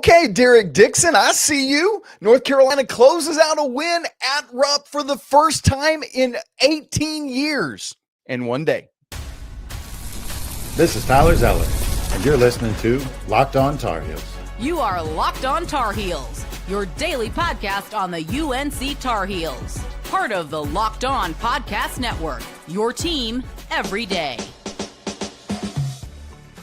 Okay, Derek Dixon, I see you. North Carolina closes out a win at Rupp for the first time in 18 years in one day. This is Tyler Zeller, and you're listening to Locked On Tar Heels. You are Locked On Tar Heels, your daily podcast on the UNC Tar Heels. Part of the Locked On Podcast Network, your team every day.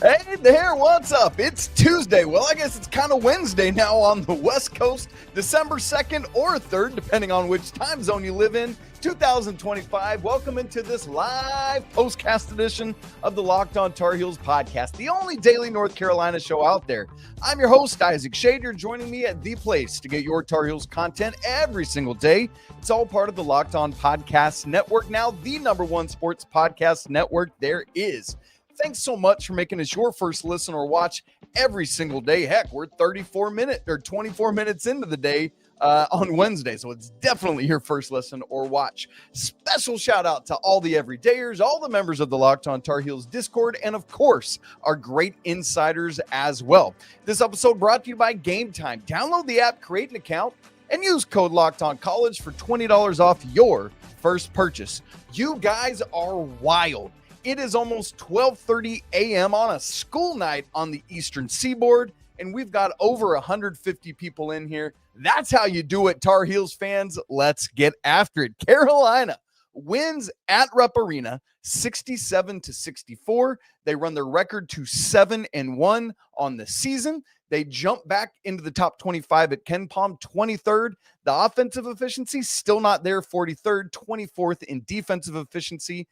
Hey there, what's up? It's Tuesday. Well, I guess it's kind of Wednesday now on the West Coast, December 2nd or 3rd, depending on which time zone you live in, 2025. Welcome into this live postcast edition of the Locked On Tar Heels podcast, the only daily North Carolina show out there. I'm your host, Isaac Schade. You're joining me at the place to get your Tar Heels content every single day. It's all part of the Locked On Podcast Network, now the #1 sports podcast network there is. Thanks so much for making us your first listen or watch every single day. Heck, we're 24 minutes into the day on Wednesday, so it's definitely your first listen or watch. Special shout out to all the everydayers, all the members of the Locked On Tar Heels Discord, and of course, our great insiders as well. This episode brought to you by Game Time. Download the app, create an account, and use code LOCKEDONCollege for $20 off your first purchase. You guys are wild. It is almost 12:30 a.m. on a school night on the Eastern Seaboard, and we've got over 150 people in here. That's how you do it, Tar Heels fans. Let's get after it. Carolina wins at Rupp Arena 67-64. They run their record to 7-1 on the season. They jump back into the top 25 at KenPom, 23rd. The offensive efficiency still not there, 43rd, 24th in defensive efficiency.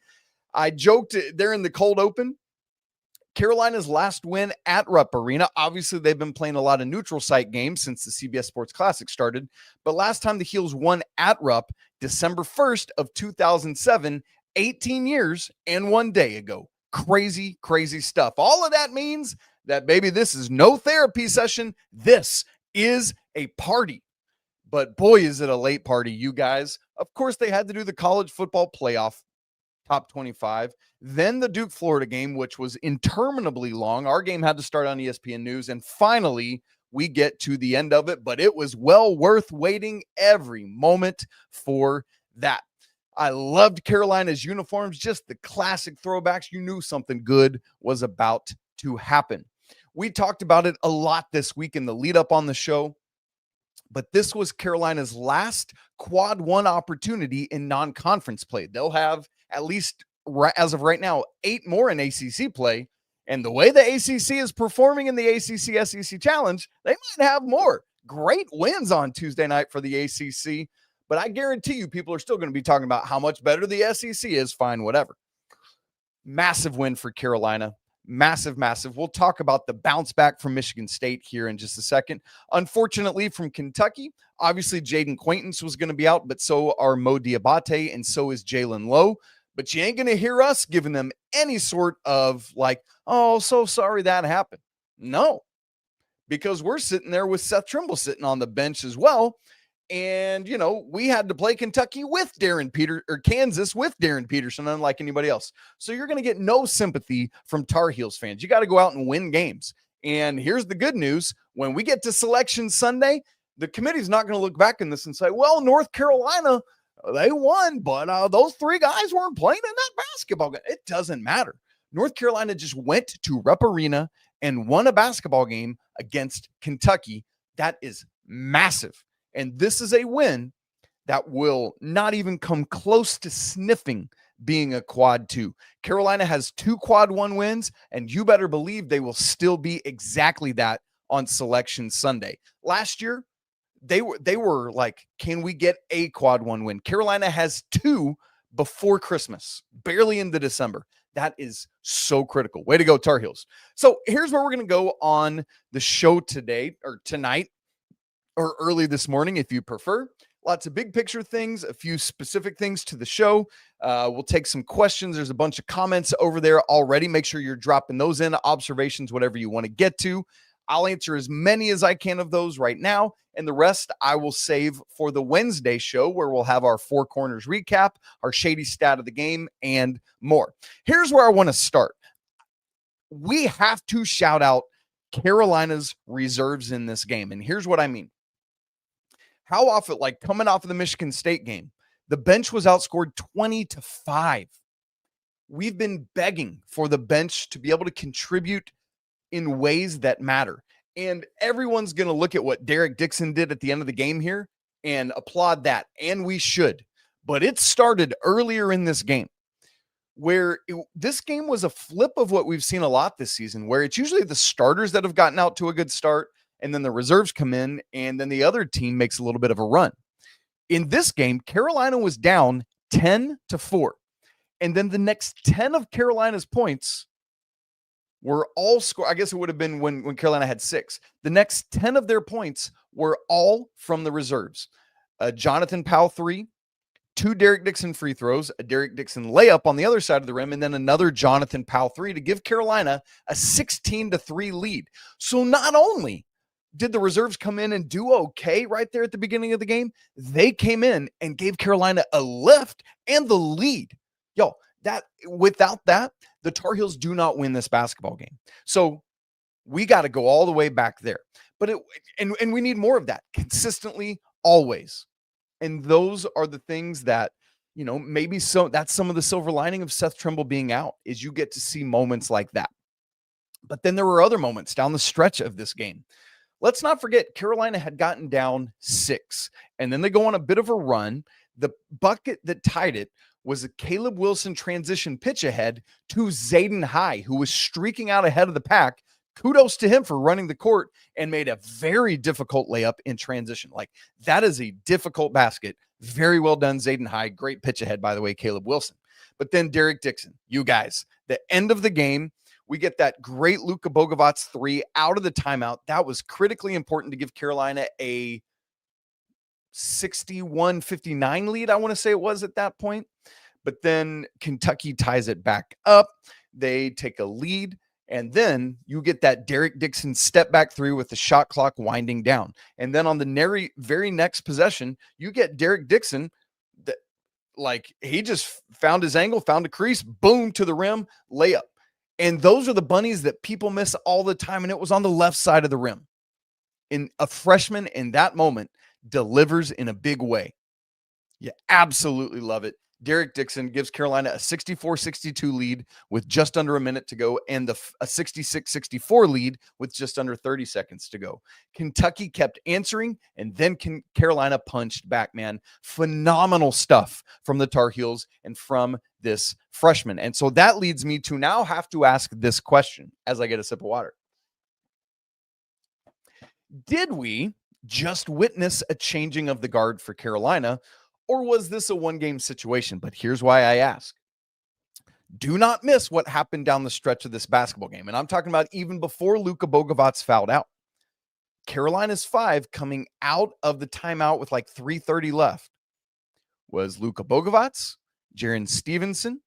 I joked they're in the cold open. Carolina's last win at Rupp Arena. Obviously, they've been playing a lot of neutral site games since the CBS Sports Classic started. But last time the Heels won at Rupp, December 1st of 2007, 18 years and 1 day ago. Crazy, crazy stuff. All of that means that, baby, this is no therapy session. This is a party. But boy, is it a late party, you guys. Of course, they had to do the college football playoff. Top 25, then the Duke-Florida game, which was interminably long. Our game had to start on ESPN News, and finally, we get to the end of it, but it was well worth waiting every moment for that. I loved Carolina's uniforms, just the classic throwbacks. You knew something good was about to happen. We talked about it a lot this week in the lead-up on the show, but this was Carolina's last quad one opportunity in non-conference play. They'll have at least as of right now, 8 more in ACC play. And the way the ACC is performing in the ACC SEC Challenge, they might have more. Great wins on Tuesday night for the ACC. But I guarantee you people are still going to be talking about how much better the SEC is. Fine, whatever. Massive win for Carolina. Massive, massive. We'll talk about the bounce back from Michigan State here in just a second. Unfortunately, from Kentucky, obviously Jaden Quaintance was going to be out, but so are Mo Diabate and so is Jalen Lowe. But you ain't going to hear us giving them any sort of like, oh, so sorry that happened. No, because we're sitting there with Seth Trimble sitting on the bench as well. And, you know, we had to play Kentucky with Kansas with Darren Peterson, unlike anybody else. So you're going to get no sympathy from Tar Heels fans. You got to go out and win games. And here's the good news. When we get to Selection Sunday, the committee's not going to look back in this and say, well, North Carolina, they won, but those 3 guys weren't playing in that basketball game. It doesn't matter. North Carolina just went to Rupp Arena and won a basketball game against Kentucky. That is massive. And this is a win that will not even come close to sniffing being a quad 2. Carolina has 2 quad 1 wins, and you better believe they will still be exactly that on Selection Sunday. Last year, they were like, can we get a quad 1 win? Carolina has 2 before Christmas, barely into December. That is so critical. Way to go, Tar Heels. So here's where we're going to go on the show today or tonight or early this morning, if you prefer. Lots of big picture things, a few specific things to the show. We'll take some questions. There's a bunch of comments over there already. Make sure you're dropping those in, observations, whatever you want to get to. I'll answer as many as I can of those right now, and the rest I will save for the Wednesday show where we'll have our 4 corners recap, our shady stat of the game, and more. Here's where I want to start. We have to shout out Carolina's reserves in this game. And here's what I mean. How often, like coming off of the Michigan State game, the bench was outscored 20-5. We've been begging for the bench to be able to contribute in ways that matter. And everyone's going to look at what Derek Dixon did at the end of the game here and applaud that. And we should. But it started earlier in this game where this game was a flip of what we've seen a lot this season, where it's usually the starters that have gotten out to a good start, and then the reserves come in, and then the other team makes a little bit of a run. In this game, Carolina was down 10-4. And then the next 10 of Carolina's points were all scored. I guess it would have been when Carolina had 6. The next 10 of their points were all from the reserves. Jonathan Powell 3, 2 Derek Dixon free throws, a Derek Dixon layup on the other side of the rim, and then another Jonathan Powell 3 to give Carolina a 16-3 lead. So not only did the reserves come in and do okay right there at the beginning of the game, they came in and gave Carolina a lift and the lead. Without that, the Tar Heels do not win this basketball game. So we got to go all the way back there. But we need more of that consistently, always. And those are the things that, maybe that's some of the silver lining of Seth Trimble being out, is you get to see moments like that. But then there were other moments down the stretch of this game. Let's not forget, Carolina had gotten down 6, and then they go on a bit of a run. The bucket that tied it was a Caleb Wilson transition pitch ahead to Zayden High, who was streaking out ahead of the pack. Kudos to him for running the court and made a very difficult layup in transition. Like, that is a difficult basket. Very well done, Zayden High. Great pitch ahead, by the way, Caleb Wilson. But then Derek Dixon, you guys, the end of the game, we get that great Luka Bogovac 3 out of the timeout. That was critically important to give Carolina a 61-59 lead, I want to say it was at that point. But then Kentucky ties it back up. They take a lead, and then you get that Derek Dixon step back 3 with the shot clock winding down. And then on the very next possession, you get Derek Dixon that, he just found his angle, found a crease, boom, to the rim, layup. And those are the bunnies that people miss all the time, and it was on the left side of the rim. And a freshman in that moment delivers in a big way. You absolutely love it. Derek Dixon gives Carolina a 64-62 lead with just under a minute to go, and a 66-64 lead with just under 30 seconds to go. Kentucky kept answering, and then Carolina punched back, man. Phenomenal stuff from the Tar Heels and from this freshman. And so that leads me to now have to ask this question as I get a sip of water. Did we just witness a changing of the guard for Carolina, or was this a one-game situation? But here's why I ask. Do not miss what happened down the stretch of this basketball game. And I'm talking about even before Luka Bogovac fouled out. Carolina's 5 coming out of the timeout with 3:30 left was Luka Bogovac, Jaren Stevenson,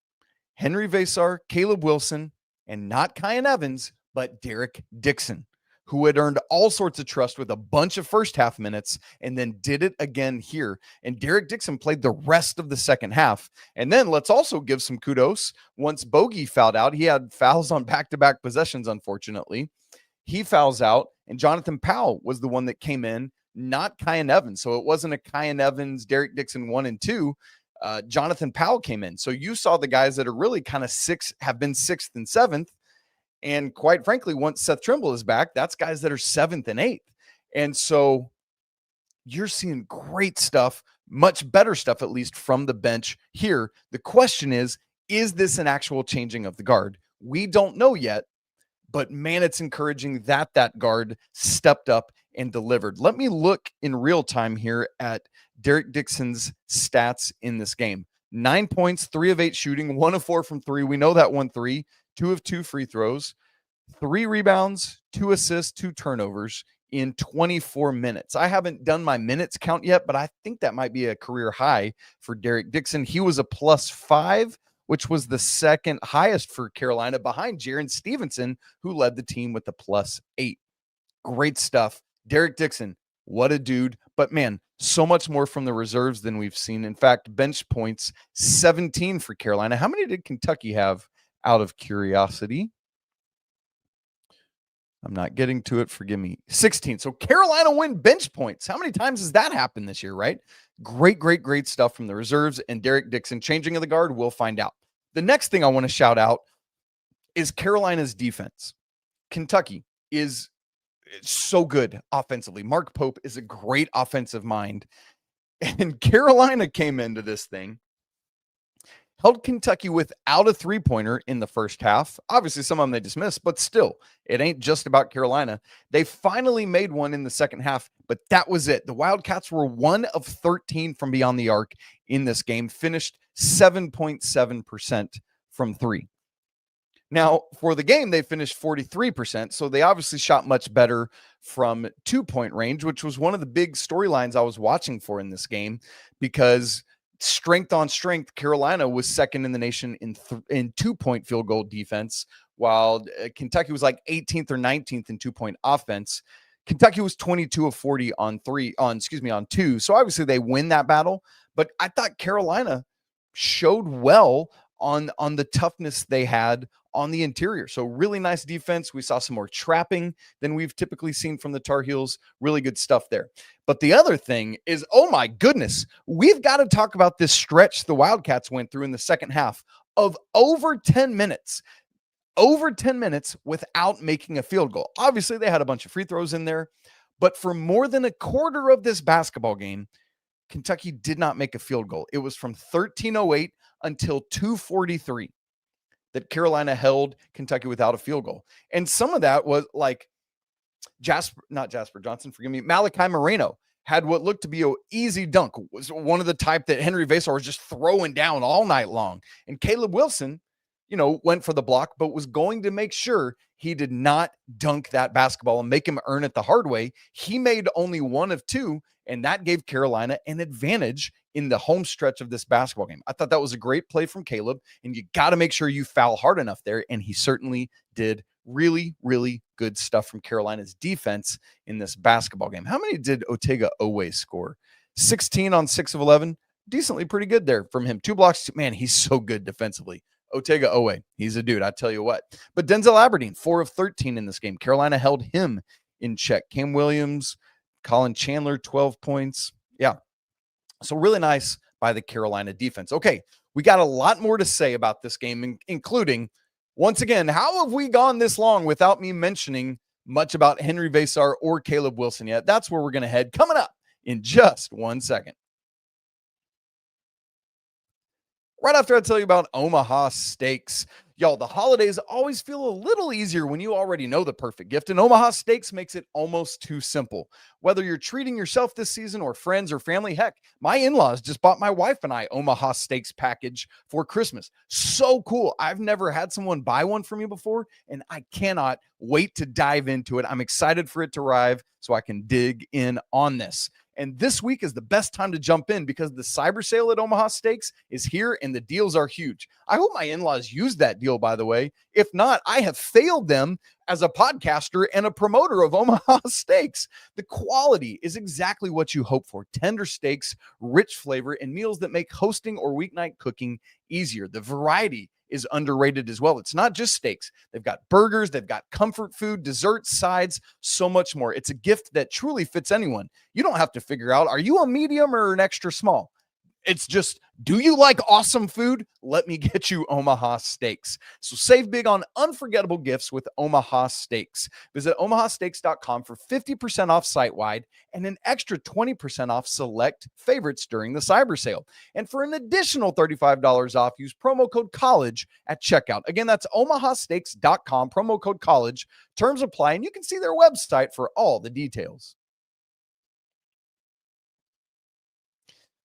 Henry Vesar, Caleb Wilson, and not Kyan Evans, but Derek Dixon, who had earned all sorts of trust with a bunch of first half minutes and then did it again here. And Derek Dixon played the rest of the second half. And then let's also give some kudos. Once Bogey fouled out, he had fouls on back-to-back possessions, unfortunately. He fouls out, and Jonathan Powell was the one that came in, not Kyan Evans. So it wasn't a Kyan Evans, Derek Dixon 1 and 2. Jonathan Powell came in. So you saw the guys that are really kind of have been 6th and 7th. And quite frankly, once Seth Trimble is back, that's guys that are 7th and 8th. And so you're seeing great stuff, much better stuff, at least from the bench here. The question is this an actual changing of the guard? We don't know yet, but man, it's encouraging that that guard stepped up and delivered. Let me look in real time here at Derek Dixon's stats in this game. 9 points, 3 of 8 shooting, 1 of 4 from 3. We know that 1 3. 2 of 2 free throws, 3 rebounds, 2 assists, 2 turnovers in 24 minutes. I haven't done my minutes count yet, but I think that might be a career high for Derek Dixon. He was a +5, which was the second highest for Carolina behind Jaren Stevenson, who led the team with a +8. Great stuff. Derek Dixon, what a dude. But man, so much more from the reserves than we've seen. In fact, bench points, 17 for Carolina. How many did Kentucky have? Out of curiosity, I'm not getting to it. Forgive me. 16. So Carolina win bench points. How many times has that happened this year, right? Great stuff from the reserves and Derek Dixon. Changing of the guard, we'll find out. The next thing I want to shout out is Carolina's defense. Kentucky is so good offensively. Mark Pope is a great offensive mind. And Carolina came into this thing, held Kentucky without a three-pointer in the first half. Obviously, some of them they dismissed, but still, it ain't just about Carolina. They finally made one in the second half, but that was it. The Wildcats were 1 of 13 from beyond the arc in this game, finished 7.7% from three. Now, for the game, they finished 43%, so they obviously shot much better from two-point range, which was one of the big storylines I was watching for in this game, because strength on strength, Carolina was second in the nation in two-point field goal defense, while Kentucky was like 18th or 19th in two-point offense. Kentucky was 22 of 40 on two. So obviously they win that battle, but I thought Carolina showed well on the toughness they had on the interior. So really nice defense. We saw some more trapping than we've typically seen from the Tar Heels. Really good stuff there. But the other thing is, oh my goodness, we've got to talk about this stretch the Wildcats went through in the second half of over 10 minutes without making a field goal. Obviously, they had a bunch of free throws in there, but for more than a quarter of this basketball game, Kentucky did not make a field goal. It was from 13:08 until 2:43 that Carolina held Kentucky without a field goal. And some of that was like Malachi Moreno had what looked to be an easy dunk. Was one of the type that Henry Vasar was just throwing down all night long. And Caleb Wilson, went for the block, but was going to make sure he did not dunk that basketball and make him earn it the hard way. He made only one of two, and that gave Carolina an advantage in the home stretch of this basketball game. I thought that was a great play from Caleb, and you got to make sure you foul hard enough there, and he certainly did. Really, really good stuff from Carolina's defense in this basketball game. How many did Otega Oweh score? 16 on 6 of 11. Decently pretty good there from him. 2 blocks. Man, he's so good defensively. Otega Oweh, he's a dude, I tell you what. But Denzel Aberdeen, 4 of 13 in this game. Carolina held him in check. Cam Williams, Colin Chandler, 12 points. Yeah. So really nice by the Carolina defense. Okay, we got a lot more to say about this game, including, once again, how have we gone this long without me mentioning much about Henry Vasar or Caleb Wilson yet? That's where we're going to head coming up in just 1 second. Right after I tell you about Omaha Steaks. Y'all, the holidays always feel a little easier when you already know the perfect gift, and Omaha Steaks makes it almost too simple. Whether you're treating yourself this season or friends or family, heck, my in-laws just bought my wife and I Omaha Steaks package for Christmas. So cool. I've never had someone buy one for me before, and I cannot wait to dive into it. I'm excited for it to arrive so I can dig in on this. And this week is the best time to jump in because the cyber sale at Omaha Steaks is here and the deals are huge. I hope my in-laws use that deal, by the way. If not, I have failed them as a podcaster and a promoter of Omaha Steaks. The quality is exactly what you hope for. Tender steaks, rich flavor, and meals that make hosting or weeknight cooking easier. The variety is underrated as well. It's not just steaks. They've got burgers, they've got comfort food, desserts, sides, so much more. It's a gift that truly fits anyone. You don't have to figure out, are you a medium or an extra small? It's just, do you like awesome food? Let me get you Omaha Steaks. So save big on unforgettable gifts with Omaha Steaks. Visit omahasteaks.com for 50% off site-wide and an extra 20% off select favorites during the cyber sale. And for an additional $35 off, use promo code COLLEGE at checkout. Again, that's omahasteaks.com, promo code COLLEGE. Terms apply, and you can see their website for all the details.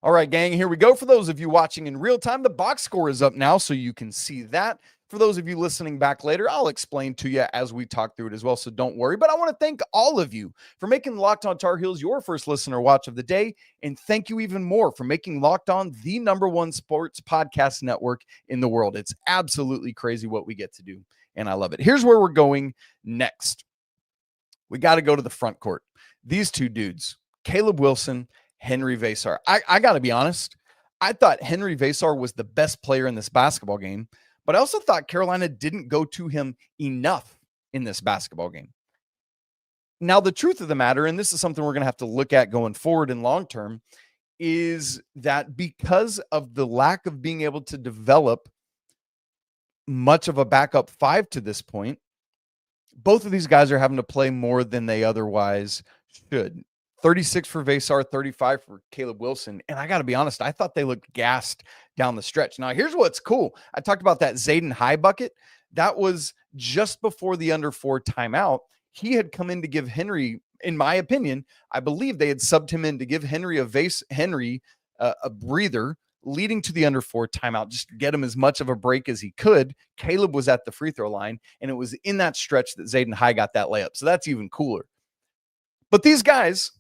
All right, gang, here we go. For those of you watching in real time, the box score is up now, so you can see that. For those of you listening back later, I'll explain to you as we talk through it as well, so don't worry. But I want to thank all of you for making Locked On Tar Heels your first listen or watch of the day, and thank you even more for making Locked On the #1 sports podcast network in the world. It's absolutely crazy what we get to do, and I love it. Here's where we're going next. We got to go to the front court. These two dudes, Caleb Wilson, Henry Vasar. I got to be honest. I thought Henry Vasar was the best player in this basketball game, but I also thought Carolina didn't go to him enough in this basketball game. Now, the truth of the matter, and this is something we're going to have to look at going forward in long term, is that because of the lack of being able to develop much of a backup five to this point, both of these guys are having to play more than they otherwise should. 36 for Vasar, 35 for Caleb Wilson. And I got to be honest, I thought they looked gassed down the stretch. Now, here's what's cool. I talked about that Zayden High bucket. That was just before the under 4 timeout. He had come in to give Henry, in my opinion, I believe they had subbed him in to give Henry a breather, leading to the under 4 timeout, just to get him as much of a break as he could. Caleb was at the free throw line, and it was in that stretch that Zayden High got that layup. So that's even cooler. But these guys,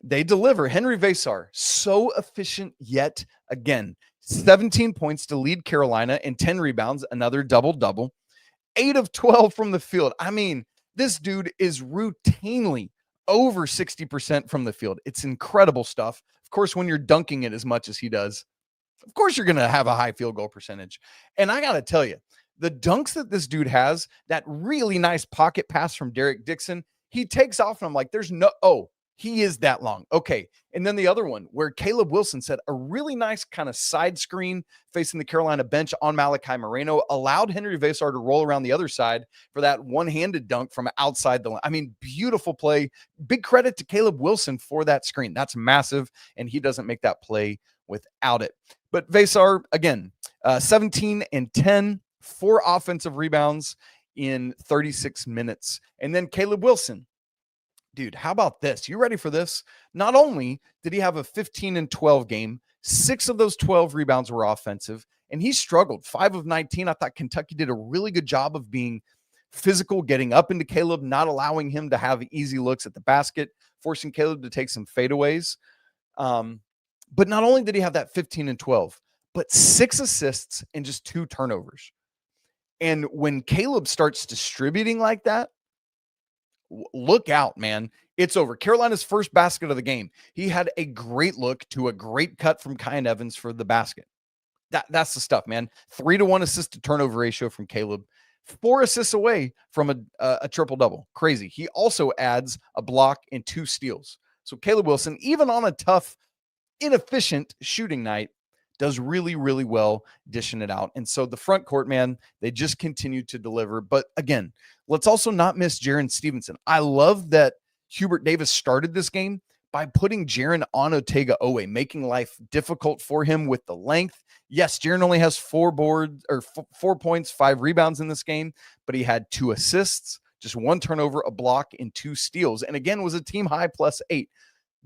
they deliver. Henry Vasar, so efficient yet again. 17 points to lead Carolina and 10 rebounds, another double-double. 8 of 12 from the field. I mean, this dude is routinely over 60% from the field. It's incredible stuff. Of course, when you're dunking it as much as he does, of course you're going to have a high field goal percentage. And I got to tell you, the dunks that this dude has, that really nice pocket pass from Derek Dixon, he takes off and I'm like, he is that long. Okay. And then the other one where Caleb Wilson said a really nice kind of side screen facing the Carolina bench on Malachi Moreno, allowed Henry Vasar to roll around the other side for that one-handed dunk from outside the line. I mean, beautiful play. Big credit to Caleb Wilson for that screen. That's massive. And he doesn't make that play without it. But Vasar, again, 17 and 10, 4 offensive rebounds in 36 minutes. And then Caleb Wilson, dude, how about this? You ready for this? Not only did he have a 15 and 12 game, 6 of those 12 rebounds were offensive, and he struggled. 5 of 19. I thought Kentucky did a really good job of being physical, getting up into Caleb, not allowing him to have easy looks at the basket, forcing Caleb to take some fadeaways. But not only did he have that 15 and 12, but 6 assists and just 2 turnovers. And when Caleb starts distributing like that, look out, man. It's over. Carolina's first basket of the game. He had a great look to a great cut from Kyan Evans for the basket. That's the stuff, man. 3-to-1 assist to turnover ratio from Caleb. 4 assists away from a triple-double. Crazy. He also adds a block and 2 steals. So Caleb Wilson, even on a tough, inefficient shooting night, does really, really well dishing it out. And so the front court, man, they just continue to deliver. But again, let's also not miss Jaren Stevenson. I love that Hubert Davis started this game by putting Jaren on Otega-Owe, making life difficult for him with the length. Yes, Jaren only has 4 points, 5 rebounds in this game, but he had 2 assists, just 1 turnover, a block, and 2 steals. And again, was a team high +8.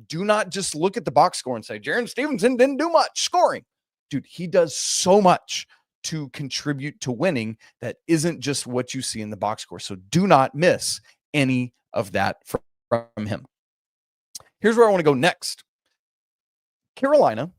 Do not just look at the box score and say, Jaren Stevenson didn't do much scoring. Dude, he does so much to contribute to winning that isn't just what you see in the box score. So do not miss any of that from him. Here's where I want to go next. Carolina,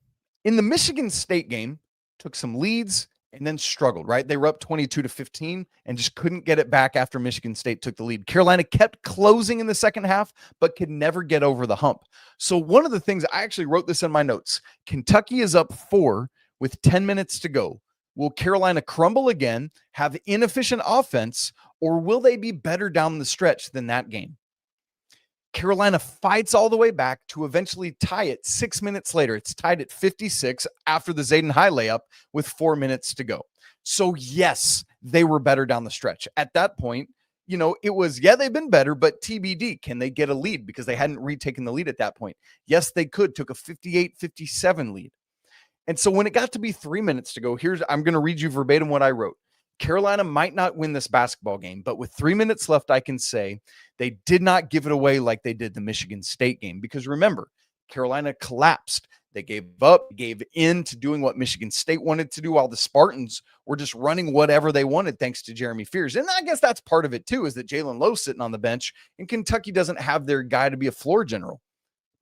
in the Michigan State game, took some leads and then struggled, right? They were up 22-15 and just couldn't get it back after Michigan State took the lead. Carolina kept closing in the second half, but could never get over the hump. So one of the things, I actually wrote this in my notes, Kentucky is up 4 with 10 minutes to go. Will Carolina crumble again, have inefficient offense, or will they be better down the stretch than that game? Carolina fights all the way back to eventually tie it 6 minutes later. It's tied at 56 after the Zayden High layup with 4 minutes to go. So yes, they were better down the stretch. At that point, it was, they've been better, but TBD, can they get a lead? Because they hadn't retaken the lead at that point. Yes, they could, took a 58-57 lead. And so when it got to be 3 minutes to go, I'm going to read you verbatim what I wrote. Carolina might not win this basketball game, but with 3 minutes left, I can say they did not give it away like they did the Michigan State game. Because remember, Carolina collapsed. They gave up, gave in to doing what Michigan State wanted to do, while the Spartans were just running whatever they wanted thanks to Jeremy Fears. And I guess that's part of it too, is that Jalen Lowe's sitting on the bench and Kentucky doesn't have their guy to be a floor general.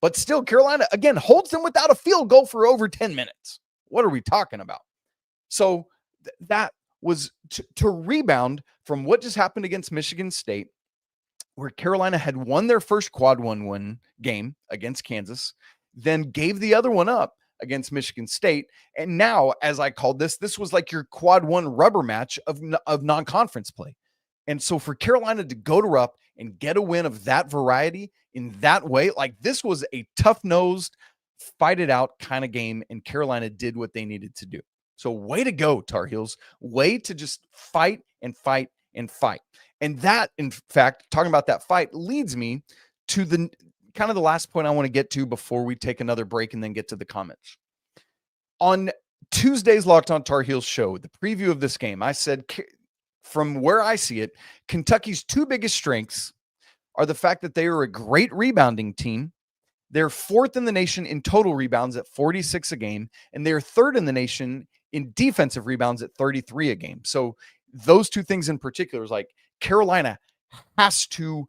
But still, Carolina, again, holds them without a field goal for over 10 minutes. What are we talking about? So that was to rebound from what just happened against Michigan State, where Carolina had won their first quad 1-1 game against Kansas, then gave the other one up against Michigan State. And now, as I called this was like your quad 1 rubber match of non-conference play. And so for Carolina to go to Rupp and get a win of that variety in that way. Like, this was a tough-nosed, fight it out kind of game, and Carolina did what they needed to do. So way to go, Tar Heels. Way to just fight and fight and fight. And that, in fact, talking about that fight leads me to the kind of the last point I want to get to before we take another break and then get to the comments. On Tuesday's Locked On Tar Heels show, the preview of this game, I said, from where I see it, Kentucky's two biggest strengths are the fact that they are a great rebounding team. They're fourth in the nation in total rebounds at 46 a game, and they're third in the nation in defensive rebounds at 33 a game. So those two things in particular is like Carolina has to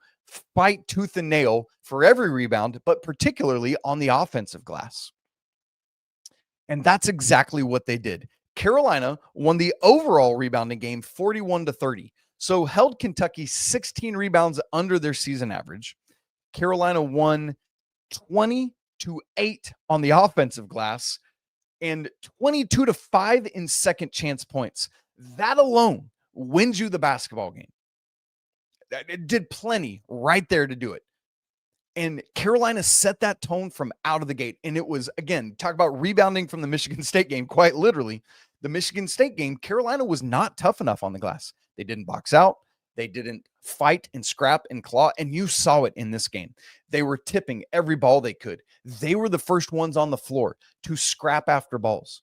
fight tooth and nail for every rebound, but particularly on the offensive glass. And that's exactly what they did. Carolina won the overall rebounding game 41-30. So held Kentucky 16 rebounds under their season average. Carolina won 20-8 on the offensive glass and 22-5 in second chance points. That alone wins you the basketball game. It did plenty right there to do it. And Carolina set that tone from out of the gate. And it was, again, talk about rebounding from the Michigan State game, quite literally. The Michigan State game, Carolina was not tough enough on the glass. They didn't box out. They didn't fight and scrap and claw. And you saw it in this game. They were tipping every ball they could. They were the first ones on the floor to scrap after balls.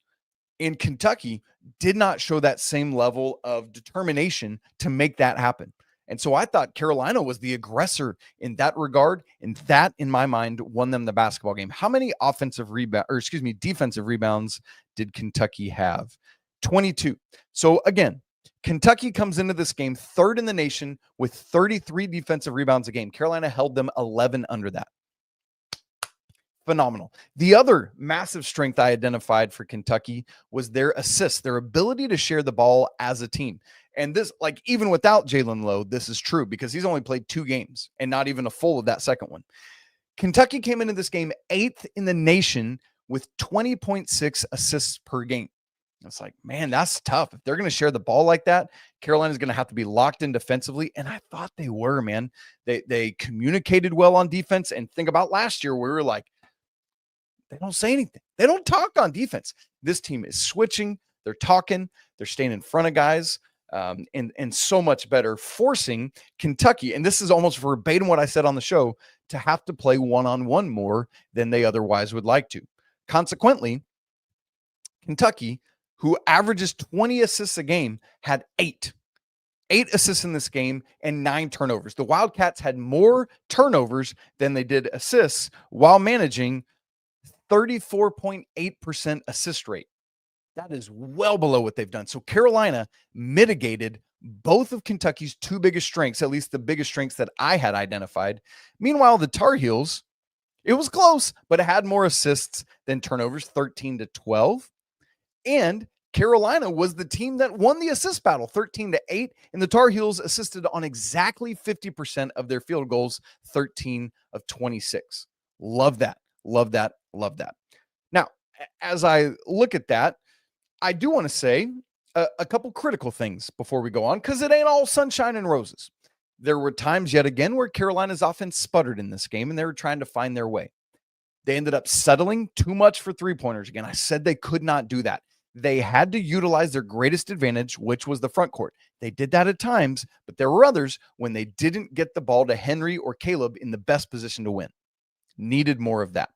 And Kentucky did not show that same level of determination to make that happen. And so I thought Carolina was the aggressor in that regard, and that, in my mind, won them the basketball game. How many defensive rebounds did Kentucky have? 22. So again, Kentucky comes into this game third in the nation with 33 defensive rebounds a game. Carolina held them 11 under that. Phenomenal. The other massive strength I identified for Kentucky was their assists, their ability to share the ball as a team. And this, like, even without Jalen Lowe, this is true because he's only played 2 games and not even a full of that second one. Kentucky came into this game 8th in the nation with 20.6 assists per game. It's like, man, that's tough. If they're going to share the ball like that, Carolina's going to have to be locked in defensively. And I thought they were, man. They communicated well on defense. And think about last year where we were like, they don't say anything. They don't talk on defense. This team is switching. They're talking. They're staying in front of guys. And so much better, forcing Kentucky, and this is almost verbatim what I said on the show, to have to play one-on-one more than they otherwise would like to. Consequently, Kentucky, who averages 20 assists a game, had 8 assists in this game and 9 turnovers. The Wildcats had more turnovers than they did assists while managing 34.8% assist rate. That is well below what they've done. So Carolina mitigated both of Kentucky's 2 biggest strengths, at least the biggest strengths that I had identified. Meanwhile, the Tar Heels, it was close, but it had more assists than turnovers, 13-12. And Carolina was the team that won the assist battle, 13-8. And the Tar Heels assisted on exactly 50% of their field goals, 13 of 26. Love that. Love that. Love that. Now, as I look at that, I do want to say a couple critical things before we go on, because it ain't all sunshine and roses. There were times yet again where Carolina's offense sputtered in this game and they were trying to find their way. They ended up settling too much for 3-pointers. Again, I said they could not do that. They had to utilize their greatest advantage, which was the front court. They did that at times, but there were others when they didn't get the ball to Henry or Caleb in the best position to win. Needed more of that.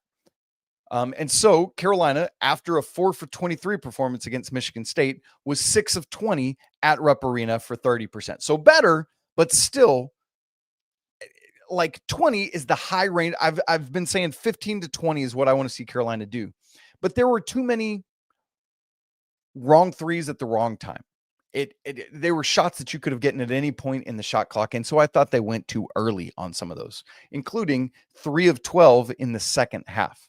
And so Carolina, after a 4-for-23 performance against Michigan State, was 6 of 20 at Rupp Arena for 30%. So better, but still, like 20 is the high range. I've been saying 15-20 is what I want to see Carolina do. But there were too many wrong threes at the wrong time. They were shots that you could have gotten at any point in the shot clock. And so I thought they went too early on some of those, including 3 of 12 in the second half.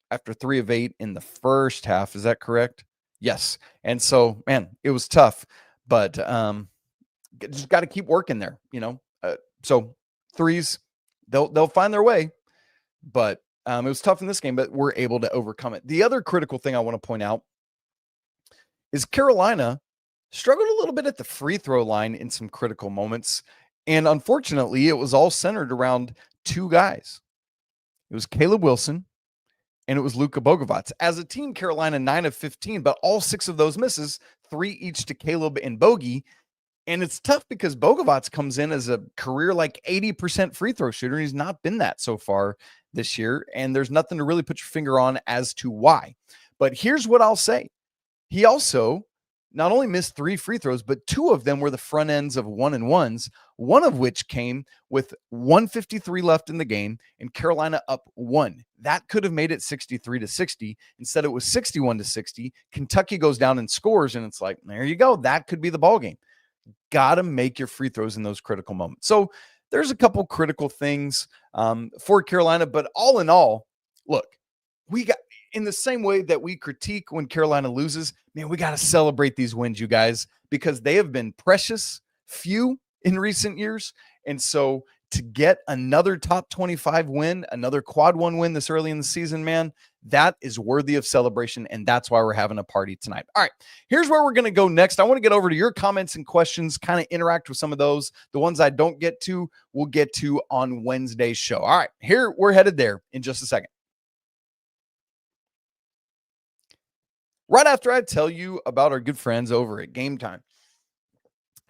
After 3 of 8 in the first half. Is that correct? Yes. And so, man, it was tough, but just got to keep working there, you know? So threes, they'll find their way, but it was tough in this game, but we're able to overcome it. The other critical thing I want to point out is Carolina struggled a little bit at the free throw line in some critical moments. And unfortunately, it was all centered around two guys. It was Caleb Wilson and it was Luka Bogovac. As a team, Carolina 9 of 15, but all 6 of those misses, 3 each to Caleb and Bogey. And it's tough because Bogovac comes in as a career like 80% free throw shooter. He's not been that so far this year. And there's nothing to really put your finger on as to why. But here's what I'll say. He also not only missed 3 free throws, but 2 of them were the front ends of 1-and-1s, one of which came with 1:53 left in the game and Carolina up 1. That could have made it 63-60. Instead, it was 61-60. Kentucky goes down and scores, and it's like, there you go. That could be the ball game. Got to make your free throws in those critical moments. So there's a couple critical things for Carolina, but all in all, look, we got, in the same way that we critique when Carolina loses, man, we got to celebrate these wins, you guys, because they have been precious few in recent years. And so to get another top 25 win, another quad 1 win this early in the season, man, that is worthy of celebration. And that's why we're having a party tonight. All right, here's where we're going to go next. I want to get over to your comments and questions, kind of interact with some of those. The ones I don't get to, we'll get to on Wednesday's show. All right, here we're headed there in just a second. Right after I tell you about our good friends over at Game Time.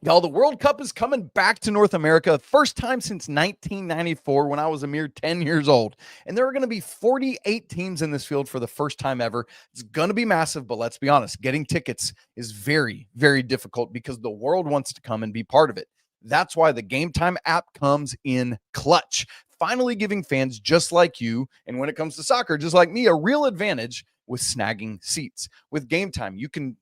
Y'all, the World Cup is coming back to North America, first time since 1994 when I was a mere 10 years old. And there are going to be 48 teams in this field for the first time ever. It's going to be massive, but let's be honest, getting tickets is very, very difficult because the world wants to come and be part of it. That's why the Game Time app comes in clutch, finally giving fans just like you, and when it comes to soccer, just like me, a real advantage with snagging seats. With Game Time, you can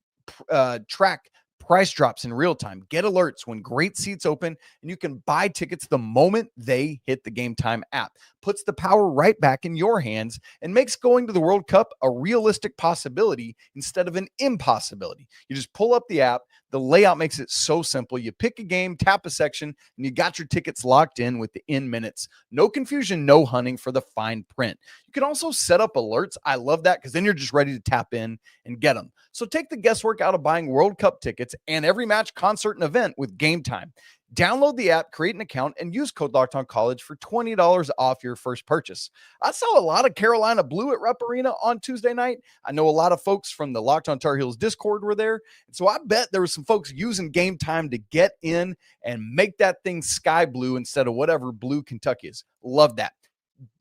track price drops in real time, get alerts when great seats open, and you can buy tickets the moment they hit the Game Time app. Puts the power right back in your hands and makes going to the World Cup a realistic possibility instead of an impossibility. You just pull up the app. The layout makes it so simple. You pick a game, tap a section, and you got your tickets locked in within minutes. No confusion, no hunting for the fine print. You can also set up alerts. I love that because then you're just ready to tap in and get them. So take the guesswork out of buying World Cup tickets and every match, concert, and event with Game Time. Download the app, create an account, and use code LOCKEDONCollege for $20 off your first purchase. I saw a lot of Carolina blue at Rupp Arena on Tuesday night. I know a lot of folks from the Locked On Tar Heels Discord were there. And so I bet there were some folks using Game Time to get in and make that thing sky blue instead of whatever blue Kentucky is. Love that.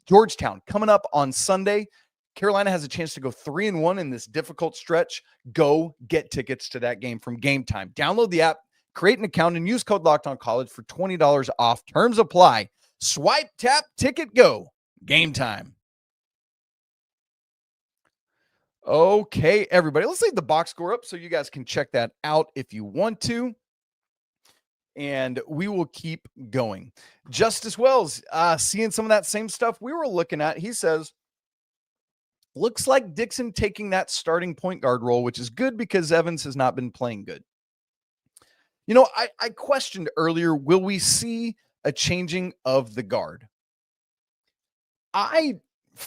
Georgetown coming up on Sunday. Carolina has a chance to go 3-1 in this difficult stretch. Go get tickets to that game from Game Time. Download the app, create an account, and use code LOCKEDONCollege for $20 off. Terms apply. Swipe, tap, ticket, go. Game Time. Okay, everybody. Let's leave the box score up so you guys can check that out if you want to. And we will keep going. Justice Wells, seeing some of that same stuff we were looking at. He says, looks like Dixon taking that starting point guard role, which is good because Evans has not been playing good. You know, I questioned earlier, will we see a changing of the guard? I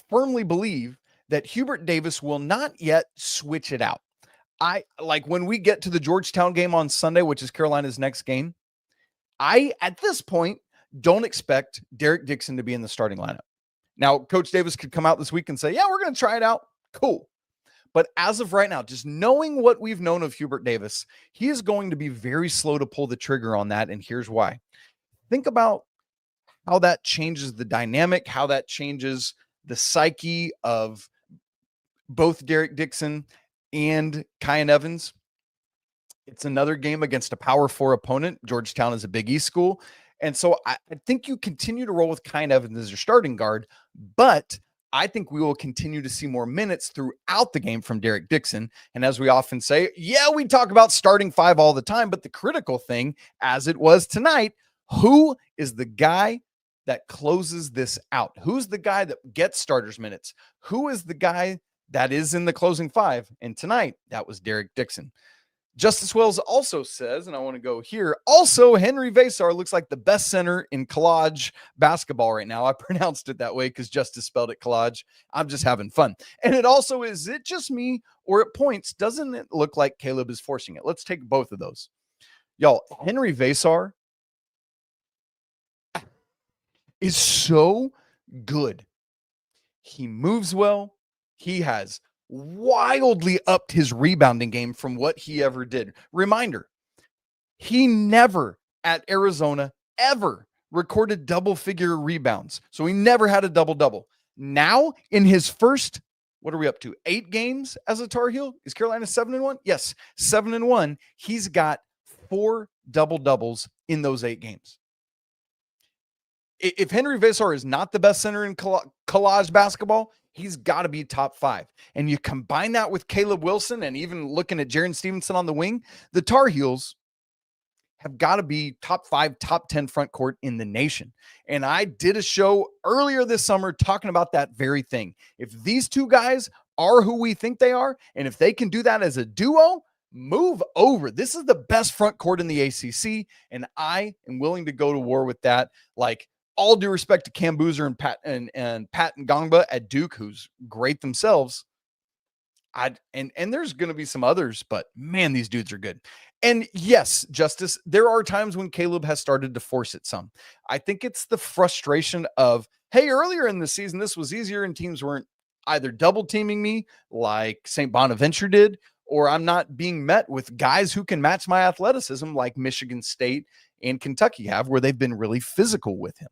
firmly believe that Hubert Davis will not yet switch it out. When we get to the Georgetown game on Sunday, which is Carolina's next game, I, at this point, don't expect Derek Dixon to be in the starting lineup. Now, Coach Davis could come out this week and say, yeah, we're going to try it out. Cool. But as of right now, just knowing what we've known of Hubert Davis, he is going to be very slow to pull the trigger on that. And here's why. Think about how that changes the dynamic, how that changes the psyche of both Derek Dixon and Kyan Evans. It's another game against a Power 4 opponent. Georgetown is a Big East school. And so I think you continue to roll with Kyan Evans as your starting guard, but I think we will continue to see more minutes throughout the game from Derek Dixon. And as we often say, yeah, we talk about starting 5 all the time, but the critical thing, as it was tonight, who is the guy that closes this out? Who's the guy that gets starters minutes? Who is the guy that is in the closing 5? And tonight, that was Derek Dixon. Justice Wells also says, and I want to go here, also Henry Vasar looks like the best center in college basketball right now. I pronounced it that way because Justice spelled it college. I'm just having fun. And it also is it just me, or at points, doesn't it look like Caleb is forcing it? Let's take both of those. Y'all, Henry Vasar is so good. He moves well. He has wildly upped his rebounding game from what he ever did. Reminder, he never at Arizona ever recorded double-figure rebounds. So he never had a double-double. Now, in his first, what are we up to? 8 games as a Tar Heel? Is Carolina 7-1? Yes, 7-1. He's got 4 double-doubles in those 8 games. If Henry Vesar is not the best center in college basketball, he's got to be top 5. And you combine that with Caleb Wilson and even looking at Jaren Stevenson on the wing, the Tar Heels have got to be top 5, top 10 front court in the nation. And I did a show earlier this summer talking about that very thing. If these two guys are who we think they are, and if they can do that as a duo, move over. This is the best front court in the ACC, and I am willing to go to war with that. Like, all due respect to Cam Boozer and Pat and Ngongba at Duke, who's great themselves. And there's going to be some others, but man, these dudes are good. And yes, Justice, there are times when Caleb has started to force it some. I think it's the frustration of, hey, earlier in the season, this was easier and teams weren't either double teaming me like St. Bonaventure did, or I'm not being met with guys who can match my athleticism like Michigan State and Kentucky have, where they've been really physical with him.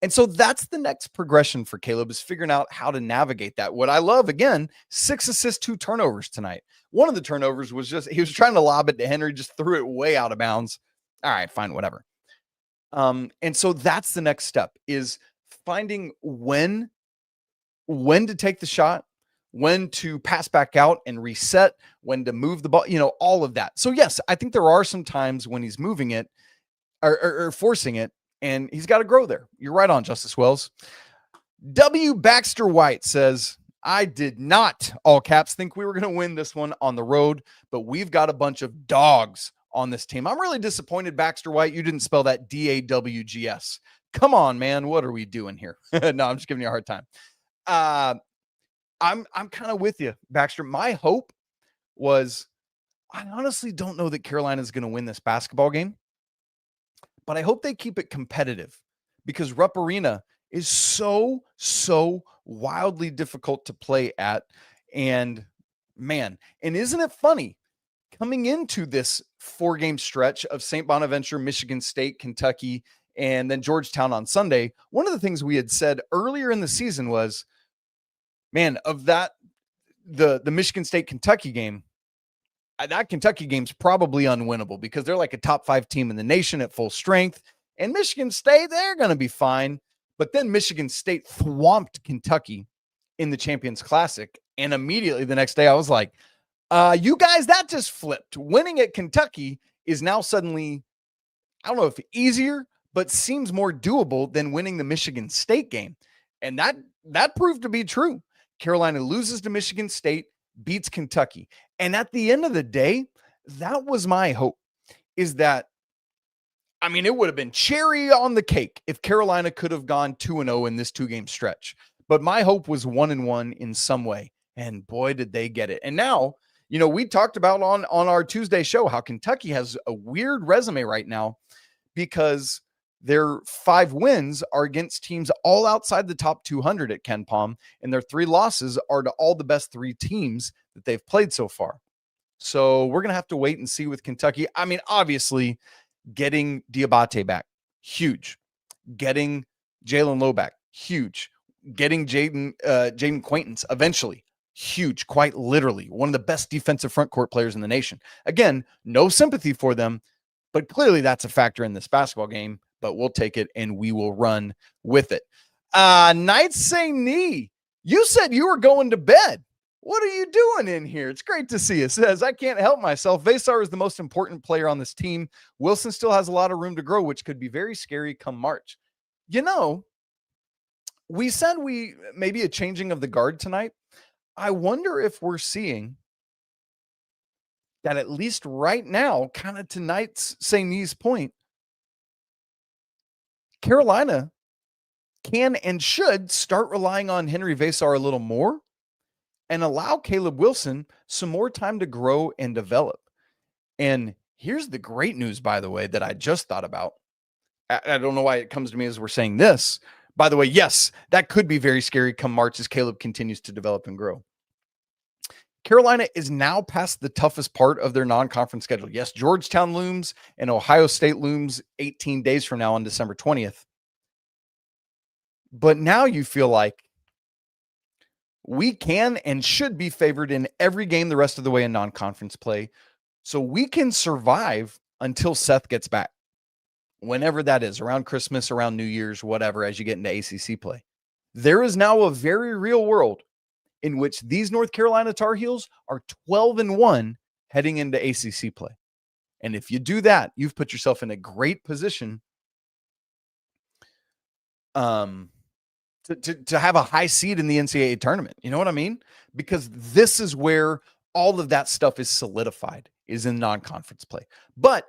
And so that's the next progression for Caleb, is figuring out how to navigate that. What I love, again, 6 assists, 2 turnovers tonight. One of the turnovers was just, he was trying to lob it to Henry, just threw it way out of bounds. All right, fine, whatever. And so that's the next step, is finding when to take the shot, when to pass back out and reset, when to move the ball, all of that. So yes, I think there are some times when he's moving it or forcing it, and he's got to grow there. You're right on, Justice Wells. W. Baxter White says, I did not, all caps, think we were going to win this one on the road, but we've got a bunch of dogs on this team. I'm really disappointed, Baxter White, you didn't spell that D-A-W-G-S. Come on, man. What are we doing here? No, I'm just giving you a hard time. I'm kind of with you, Baxter. My hope was, I honestly don't know that Carolina is going to win this basketball game, but I hope they keep it competitive, because Rupp Arena is so wildly difficult to play at. And man, and isn't it funny, coming into this 4-game stretch of St. Bonaventure, Michigan State, Kentucky, and then Georgetown on Sunday, one of the things we had said earlier in the season was, man, of that, the Michigan State Kentucky game, that Kentucky game's probably unwinnable, because they're like a top 5 team in the nation at full strength, and Michigan State, they're going to be fine. But then Michigan State thwomped Kentucky in the Champions Classic. And immediately the next day I was like, you guys, that just flipped. Winning at Kentucky is now suddenly, I don't know if easier, but seems more doable than winning the Michigan State game. And that proved to be true. Carolina loses to Michigan State, beats Kentucky. And at the end of the day, that was my hope, is that, I mean, it would have been cherry on the cake if Carolina could have gone 2-0 in this 2-game stretch. But my hope was 1-1 in some way. And boy, did they get it. And now, we talked about on our Tuesday show how Kentucky has a weird resume right now, because their 5 wins are against teams all outside the top 200 at Ken Pom, and their 3 losses are to all the best 3 teams that they've played so far. So we're going to have to wait and see with Kentucky. I mean, obviously, getting Diabate back, huge. Getting Jalen Lowe back, huge. Getting Jaden Quaintance eventually, huge, quite literally. One of the best defensive front court players in the nation. Again, no sympathy for them, but clearly that's a factor in this basketball game. But we'll take it and we will run with it. Knights Say Knee, you said you were going to bed. What are you doing in here? It's great to see you. Says, I can't help myself. Vesar is the most important player on this team. Wilson still has a lot of room to grow, which could be very scary come March. We said maybe a changing of the guard tonight. I wonder if we're seeing that, at least right now, kind of to Knights Say Knee's point, Carolina can and should start relying on Henry Vesar a little more and allow Caleb Wilson some more time to grow and develop. And here's the great news, by the way, that I just thought about. I don't know why it comes to me as we're saying this. By the way, yes, that could be very scary come March as Caleb continues to develop and grow. Carolina is now past the toughest part of their non-conference schedule. Yes, Georgetown looms and Ohio State looms 18 days from now on December 20th. But now you feel like we can and should be favored in every game the rest of the way in non-conference play. So we can survive until Seth gets back. Whenever that is, around Christmas, around New Year's, whatever, as you get into ACC play. There is now a very real world in which these North Carolina Tar Heels are 12-1 heading into ACC play. And if you do that, you've put yourself in a great position to have a high seed in the NCAA tournament. You know what I mean? Because this is where all of that stuff is solidified, is in non-conference play. But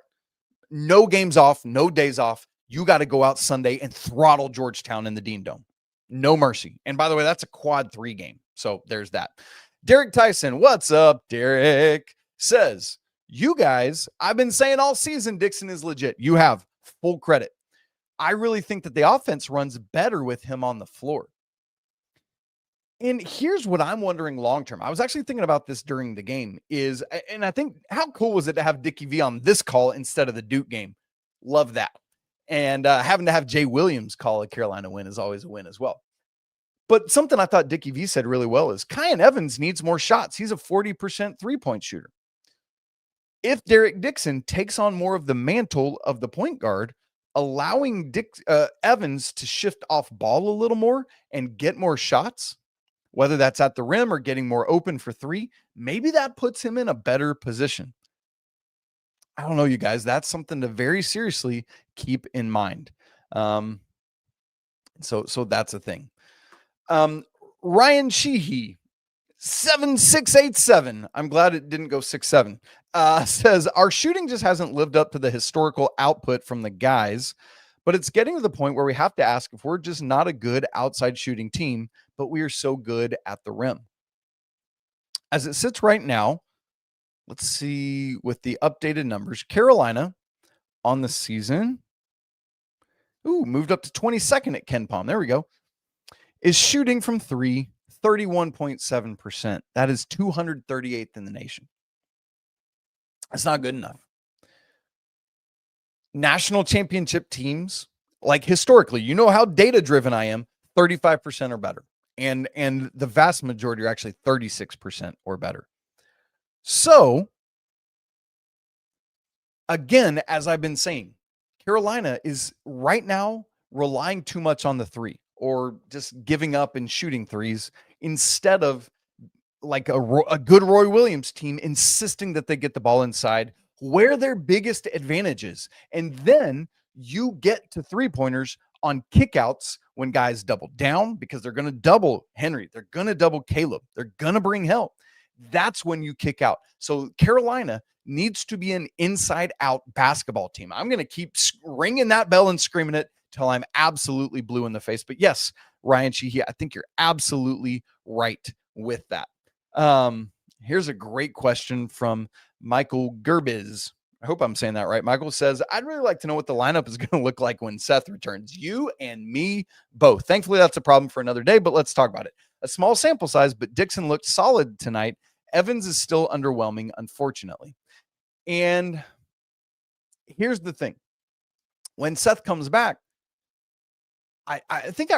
no games off, no days off. You got to go out Sunday and throttle Georgetown in the Dean Dome. No mercy. And by the way, that's a quad 3 game. So there's that. Derek Tyson, what's up, Derek? Says, you guys, I've been saying all season Dixon is legit. You have full credit. I really think that the offense runs better with him on the floor. And here's what I'm wondering long-term. I was actually thinking about this during the game and I think how cool was it to have Dickie V on this call instead of the Duke game? Love that. And having to have Jay Williams call a Carolina win is always a win as well. But something I thought Dickie V said really well is Kyan Evans needs more shots. He's a 40% three-point shooter. If Derek Dixon takes on more of the mantle of the point guard, allowing Evans to shift off ball a little more and get more shots, whether that's at the rim or getting more open for 3, maybe that puts him in a better position. I don't know, you guys. That's something to very seriously keep in mind. So that's a thing. Ryan Sheehy, 7687. I'm glad it didn't go 6-7. Says, our shooting just hasn't lived up to the historical output from the guys, but it's getting to the point where we have to ask if we're just not a good outside shooting team, but we are so good at the rim. As it sits right now, let's see with the updated numbers, Carolina on the season, moved up to 22nd at Ken Palm. There we go. Is shooting from 3, 31.7%. That is 238th in the nation. That's not good enough. National championship teams, like historically, you know how data-driven I am, 35% or better. And the vast majority are actually 36% or better. So, again, as I've been saying, Carolina is right now relying too much on the 3 or just giving up and shooting 3s instead of like a good Roy Williams team insisting that they get the ball inside where their biggest advantage is. And then you get to 3-pointers on kickouts when guys double down because they're going to double Henry. They're going to double Caleb. They're going to bring help. That's when you kick out. So Carolina needs to be an inside-out basketball team. I'm going to keep ringing that bell and screaming it till I'm absolutely blue in the face. But yes, Ryan Sheehy, I think you're absolutely right with that. Here's a great question from Michael Gerbiz. I hope I'm saying that right. Michael says, I'd really like to know what the lineup is going to look like when Seth returns. You and me both. Thankfully, that's a problem for another day, but let's talk about it. A small sample size, but Dixon looked solid tonight. Evans is still underwhelming, unfortunately. And here's the thing. When Seth comes back, I think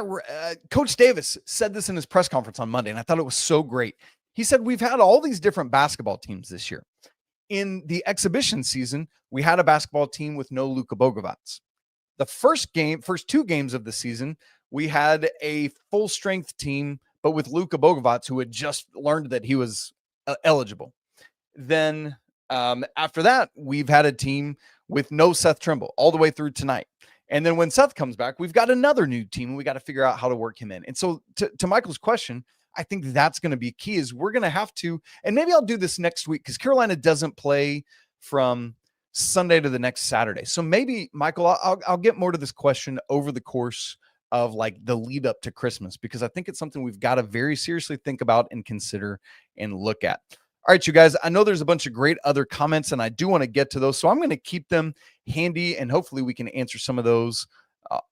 Coach Davis said this in his press conference on Monday, and I thought it was so great. He said, we've had all these different basketball teams this year. In the exhibition season, we had a basketball team with no Luka Bogovac. The first 2 games of the season, we had a full-strength team, but with Luka Bogovac, who had just learned that he was eligible. Then after that, we've had a team with no Seth Trimble all the way through tonight. And then when Seth comes back, we've got another new team, and we got to figure out how to work him in. And so to Michael's question, I think that's going to be key is we're going to have to, and maybe I'll do this next week because Carolina doesn't play from Sunday to the next Saturday. So maybe, Michael, I'll get more to this question over the course of like the lead up to Christmas, because I think it's something we've got to very seriously think about and consider and look at. All right, you guys, I know there's a bunch of great other comments, and I do want to get to those, so I'm going to keep them handy, and hopefully we can answer some of those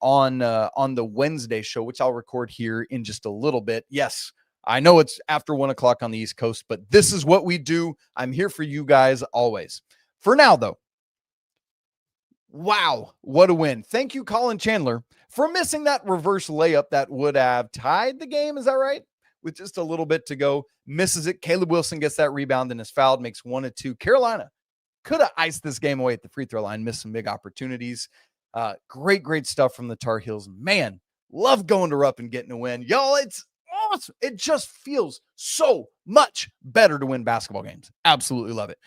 on the Wednesday show, which I'll record here in just a little bit. Yes, I know it's after 1 o'clock on the East Coast, but this is what we do. I'm here for you guys always. For now, though, wow, what a win. Thank you, Colin Chandler, for missing that reverse layup that would have tied the game. Is that right? With just a little bit to go, misses it. Caleb Wilson gets that rebound and is fouled, makes 1 of 2. Carolina could have iced this game away at the free throw line, missed some big opportunities. Great stuff from the Tar Heels. Man, love going to Rupp and getting a win. Y'all, it's awesome. It just feels so much better to win basketball games. Absolutely love it.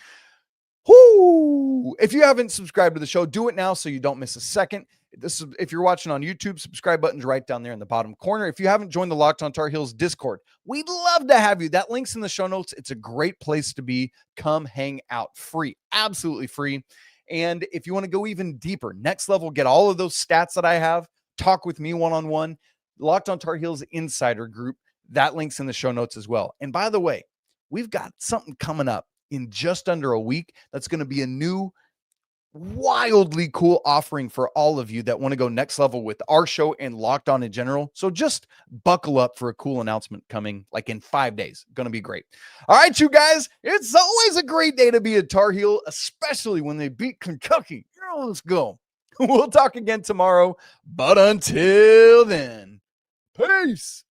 Whoo! If you haven't subscribed to the show, do it now so you don't miss a second. If you're watching on YouTube, subscribe button's right down there in the bottom corner. If you haven't joined the Locked On Tar Heels Discord, we'd love to have you. That link's in the show notes. It's a great place to be. Come hang out. Free. Absolutely free. And if you want to go even deeper, next level, get all of those stats that I have, talk with me one-on-one, Locked On Tar Heels Insider Group, that link's in the show notes as well. And by the way, we've got something coming up in just under a week that's going to be a new, wildly cool offering for all of you that want to go next level with our show and Locked On in general. So just buckle up for a cool announcement coming like in 5 days. Going to be great. All right, you guys, it's always a great day to be a Tar Heel, especially when they beat Kentucky. Let's go. We'll talk again tomorrow, but until then, peace.